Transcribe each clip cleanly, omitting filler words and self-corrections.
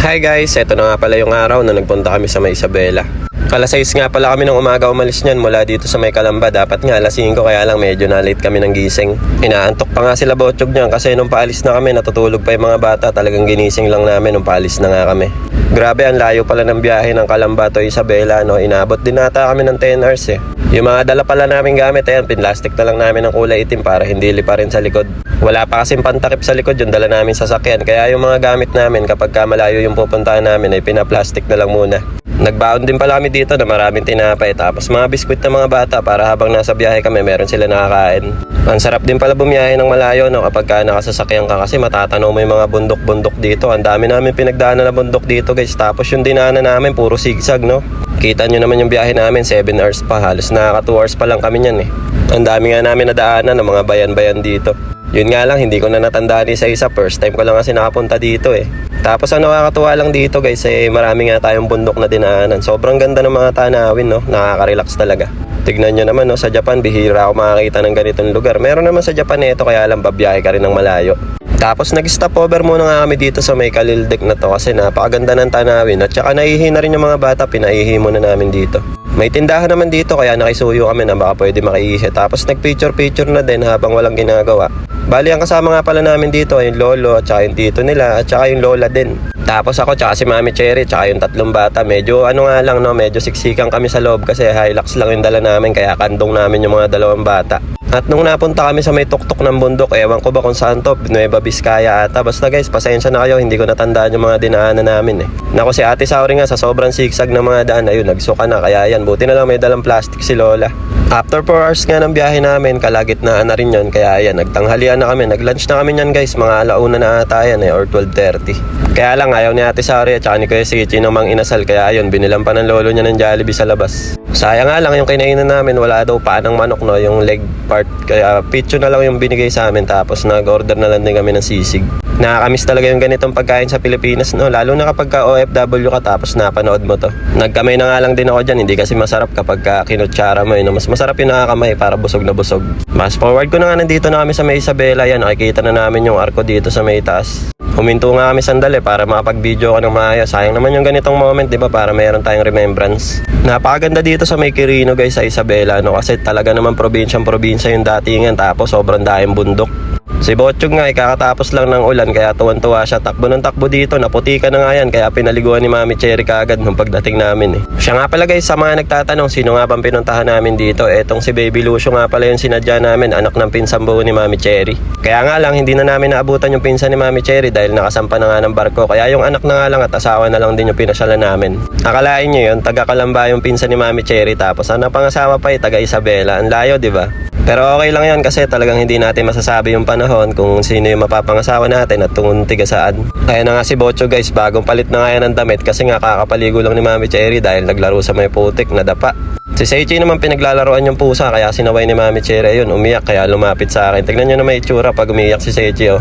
Hi guys, eto na nga pala yung araw na nagpunta kami sa May Isabela. Alas 6 nga pala kami ng umaga umalis niyan mula dito sa May Calamba. Dapat nga alas 5 kaya lang medyo na late kami ng gising. Inaantok pa nga sila Botchog niyan kasi nung paalis na kami natutulog pa yung mga bata. Talagang ginising lang namin nung paalis na nga kami. Grabe, ang layo pala ng biyahe ng Calamba to Isabela, no? Inabot din nata kami ng 10 hours eh. Yung mga dala pala namin gamit, ayan, pinlastic na lang namin ng kulay itim para hindi lipa rin sa likod. Wala pa kasing pantakip sa likod yung dala namin sasakyan. Kaya yung mga gamit namin kapag malayo yung pupuntahan namin ay pinaplastic na lang muna. Nagbaon din pala kami dito na maraming tinapay tapos mga biskwit ng mga bata para habang nasa biyahe kami meron sila nakakain. Ang sarap din pala bumiyahe ng malayo, no, kapag nakasasakyan ka kasi matatanaw mo yung mga bundok-bundok dito. Ang dami namin pinagdaanan na bundok dito guys. Tapos yung dinaanan namin puro zigzag, no. Kita nyo naman yung biyahe namin, 7 hours pa. Halos nakaka 2 hours pa lang kami nyan eh. Ang dami nga namin nadaanan ng mga bayan-bayan dito. Yun nga lang, hindi ko na natandaan isa-isa. First time ko lang kasi nakapunta dito eh. Tapos ang nakakatuwa lang dito guys, eh, marami nga tayong bundok na dinaanan. Sobrang ganda ng mga tanawin, no? Nakaka-relax talaga. Tignan nyo naman, no? Sa Japan, bihira ako makakita ng ganitong lugar. Meron naman sa Japan ito, kaya lang babiyahe ka rin ng malayo. Tapos nag-stop over muna nga kami dito sa May Kalildek na to kasi napakaganda ng tanawin. At saka naihi na rin yung mga bata, pinaihi muna namin dito. May tindahan naman dito kaya nakisuyo kami na baka pwede makaihi. Tapos nag-picture-picture na din habang walang ginagawa. Bali, ang kasama nga pala namin dito ay yung lolo at saka yung tito nila at saka yung lola din. Tapos ako tsaka si Mami Cherry tsaka yung tatlong bata. Medyo ano nga lang, no, medyo siksikan kami sa loob kasi Hilux lang yung dala namin kaya kandong namin yung mga dalawang bata. At nung napunta kami sa may tuktok ng bundok, ewan ko ba kung saan to, Nueva Vizcaya ata. Basta guys, pasensya na kayo, hindi ko natandaan yung mga dinaanan namin eh. Naku, si Ate Sauri nga sa sobrang sigsag ng mga daan, ayun, nagsuka na. Kaya yan, buti na lang may dalang plastic si Lola. After 4 hours nga ng biyahe namin, kalagitnaan na rin yun. Kaya yan, nagtanghalian na kami, nag-lunch na kami yan guys, mga alauna na ata yan eh, or 12:30. Kaya lang, ayaw ni Ate Sauri at saka ni Kuya Sichi ng mang inasal. Kaya yun, binilan pa ng lolo niya ng Jollibee sa labas. Sayang nga lang yung kinainan namin, wala daw pa ng manok, no, yung leg part. Kaya pizza na lang yung binigay sa amin tapos nag-order na lang din kami ng sisig. Nakakamiss talaga yung ganitong pagkain sa Pilipinas, no? Lalo na kapag ka OFW ka tapos napanood mo to. Nagkamay na nga lang din ako dyan, hindi kasi masarap kapag kinutsara mo, no? Mas masarap yung nakakamay para busog na busog. Mas forward ko na nga, nandito na kami sa May Isabela. Yan, nakikita na namin yung arko dito sa may taas. Huminto nga kami sandali para makapag-video ka ng maayos. Sayang naman yung ganitong moment, di ba? Para meron tayong remembrance. Napakaganda dito sa May Quirino guys sa Isabela, no? Kasi talaga naman probinsyang-probinsya yung datingan tapos sobrang daing bundok. Si Botchog nga, kakatapos lang ng ulan kaya tuwan-tuwa siya. Takbo ng takbo dito, naputika na nga yan kaya pinaliguan ni Mami Cherry kaagad nung pagdating namin eh. Siya nga pala guys, sa mga nagtatanong sino nga bang pinuntahan namin dito, etong si Baby Lucio nga pala yung sinadya namin, anak ng pinsan buo ni Mami Cherry. Kaya nga lang hindi na namin naabutan yung pinsan ni Mami Cherry dahil nakasampa na nga ng barko, kaya yung anak na nga lang at asawa na lang din yung pinasyalan namin. Akalain nyo yun, taga Calamba yung pinsan ni Mami Cherry tapos ang pangasawa pa taga Isabela. Ang layo, di ba? Pero okay lang yan kasi talagang hindi natin masasabi yung panahon kung sino yung mapapangasawa natin at tungkol tiga saan. Kaya na nga si Botchog guys, bagong palit na nga yan ng damit kasi nga kakapaligo lang ni Mami Cherry dahil naglaro sa may putik na dapa. Si Seichi naman pinaglalaroan yung pusa kaya sinaway ni Mami Cherry, yun, umiyak kaya lumapit sa akin. Tignan nyo na may itsura pag umiyak si Seichi, oh.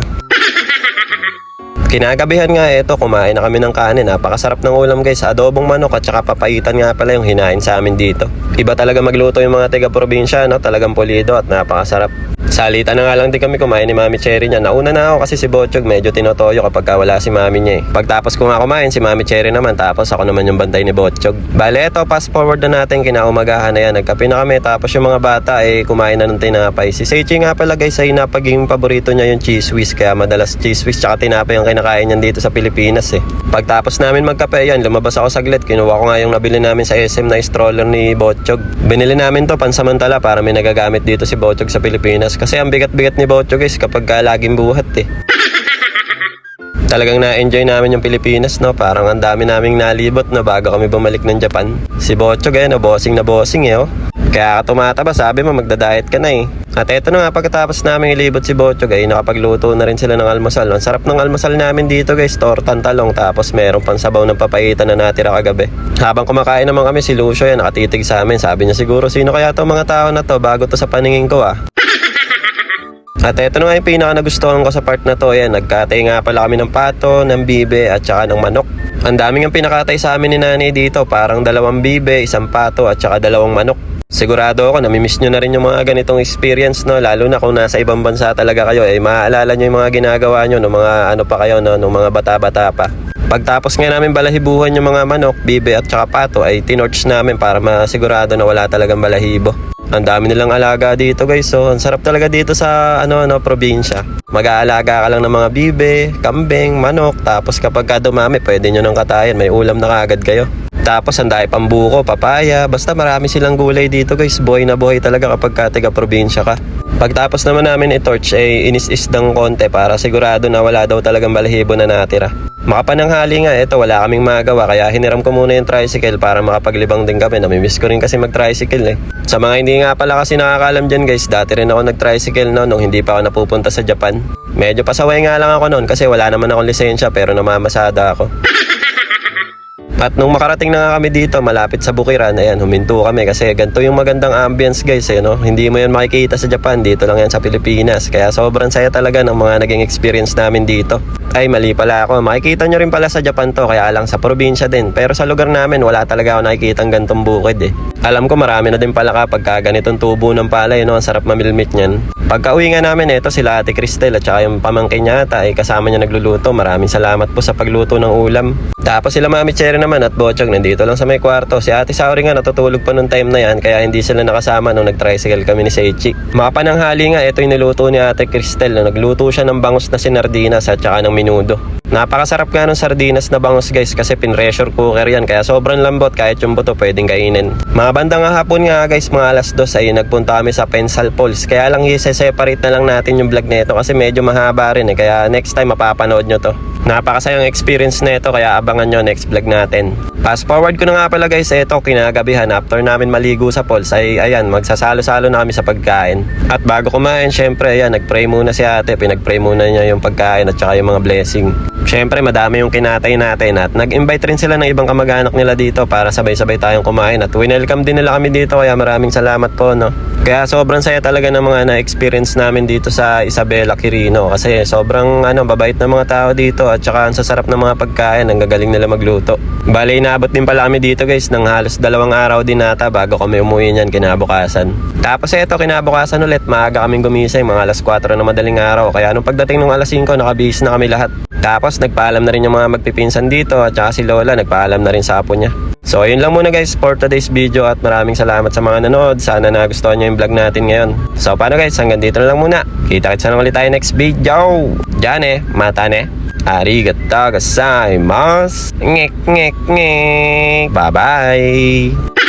Kinagabihan nga ito, kumain na kami ng kanin. Napakasarap ng ulam guys, adobong manok at saka papaitan nga pala yung hinain sa amin dito. Iba talaga magluto yung mga taga-probinsya, no? Talagang pulido at napakasarap. Salita na nga lang din kami kumain ni Mami Cherry niya. Nauna na ako kasi si Botchog medyo tinotoyo kapag wala si Mami niya eh. Pagtapos ko nga kumain, si Mami Cherry naman tapos ako naman yung bantay ni Botchog. Bale, eto, fast forward na natin, kinaumagahan na yan. Nagkape na kami tapos yung mga bata ay kumain na ng tinapay. Si Seichi nga pala guys ay napaging paborito niya yung cheese whiz kaya madalas cheese whiz tsaka tinapay yung kinakain niyan dito sa Pilipinas eh. Pagtapos namin magkape yan, lumabas ako saglit. Kinuha ko nga yung nabili namin sa SM na stroller ni Botchog. Binili namin to pansamantala para may nagagamit dito si Botchog sa Pilipinas. Kasi ang bigat-bigat ni Botchog guys kapag laging buhat eh. Talagang na-enjoy namin yung Pilipinas, no? Parang ang dami naming nalibot na bago kami bumalik ng Japan. Si Botchog eh, bossing na bossing eh, oh. Kaya ka tumataba, sabi mo magda-diet ka na eh. At eto na nga, pagkatapos namin ilibot si Botchog ay nakapagluto na rin sila ng almusal. Ang sarap ng almusal namin dito guys, tortang talong tapos meron pang sabaw ng papaitan na natira kagabi. Habang kumakain naman kami, si Lucio yan nakatitig sa amin. Sabi niya siguro, sino kaya to mga tao na to, bago to sa paningin ko ah. At eto na nga yung pinaka nagustuhan ko sa part na to. Yan, nagkatay nga pala kami ng pato, ng bibe at saka ng manok. Ang daming ang pinakatay sa amin ni nanay dito, parang 2 bibe, 1 pato at saka 2 manok. Sigurado ako namimiss nyo na rin yung mga ganitong experience, no? Lalo na kung nasa ibang bansa talaga kayo, maaalala nyo yung mga ginagawa nyo nung mga ano pa kayo, no? Nung mga bata-bata pa. Pagtapos nga namin balahibuhan yung mga manok, bibe at saka pato ay tinorch namin para masigurado na wala talagang balahibo. Ang dami nilang alaga dito guys, so ang sarap talaga dito sa probinsya. Mag-aalaga ka lang ng mga bibe, kambing, manok, tapos kapag ka dumami pwede nyo nang katayan, may ulam na kaagad kayo. Tapos ang dahil pambuko, papaya, basta marami silang gulay dito guys, buhay na buhay talaga kapag ka taga probinsya ka. Pagtapos naman namin i-torch ay inis-isdang konti para sigurado na wala daw talagang balahibo na natira. Makapananghali nga, eto wala kaming magawa kaya hiniram ko muna yung tricycle para makapaglibang din kami. Namimiss ko rin kasi mag-tricycle Sa mga hindi nga pala kasi nakakalam dyan guys, dati rin ako nag-tricycle nung hindi pa ako napupunta sa Japan. Medyo pasaway nga lang ako noon kasi wala naman akong lisensya pero namamasada ako. At nung makarating na nga kami dito, malapit sa Bukiran, ayan, huminto kami kasi ganito yung magandang ambience guys, no? Hindi mo yan makikita sa Japan, dito lang yan sa Pilipinas. Kaya sobrang saya talaga ng mga naging experience namin dito. Ay, mali pala ako. Makikita nyo rin pala sa Japan to, kaya lang sa probinsya din. Pero sa lugar namin, wala talaga ako nakikitang gantong bukid Alam ko marami na din pala kapag ganitong tubo ng palay, no? Ang sarap mamilmit niyan. Pagka uwi nga namin, ito sila Ate Cristel at saka yung pamangkin niya ata, kasama niya nagluluto. Maraming salamat po sa pagluto ng ulam. Tapos sila Mami Cherry naman at Bochog nandito lang sa may kwarto. Si Ate Saori nga natutulog pa nung time na yan kaya hindi sila nakasama nung nag-tricycle kami ni Seichi. Makapananghali nga, ito yung niluto ni Ate Cristel. Nagluto siya ng bangus na sinardinas at saka ng minudo. Napakasarap nga ng sardinas na bangus guys kasi pin-pressure cooker yan kaya sobrang lambot kahit yung buto pwedeng kainin. Mga bandang hapon nga guys, mga alas 2 ay nagpunta kami sa Pensal Falls. Kaya lang i-separate na lang natin yung vlog nito kasi medyo mahaba rin kaya next time mapapanood nyo to. Napakasayang experience nito kaya abangan nyo next vlog natin. Fast forward ko na nga pala guys, eto kinagabihan after namin maligo sa falls ay ayan magsasalo-salo na kami sa pagkain. At bago kumain syempre ayan nagpray muna si ate, pinagpray muna niya yung pagkain at saka yung mga blessing. Syempre madami yung kinatay natin at nag-invite rin sila ng ibang kamag-anak nila dito para sabay-sabay tayong kumain at winelcome din nila kami dito kaya maraming salamat po no. Kaya sobrang saya talaga ng mga na-experience namin dito sa Isabela Quirino kasi sobrang babait na mga tao dito at saka ang sasarap ng mga pagkain, ang gagaling nila magluto. Bale inaabot din pala kami dito guys ng halos 2 araw din nata bago kami umuwi niyan kinabukasan. Tapos eto kinabukasan ulit maaga kaming gumising mga alas 4 na madaling araw kaya nung pagdating ng alas 5 nakabihis na kami lahat. Tapos nagpaalam na rin yung mga magpipinsan dito at saka si Lola nagpaalam na rin sa apo niya. So ayun lang muna guys for today's video at maraming salamat sa mga nanood. Sana nagustuhan nyo yung vlog natin ngayon. So paano guys, hanggang dito na lang muna. Kita-kits na lang ulit tayo next video. Diyan mata arigatou gozaimasu. Ngek ngek ngek. Bye bye.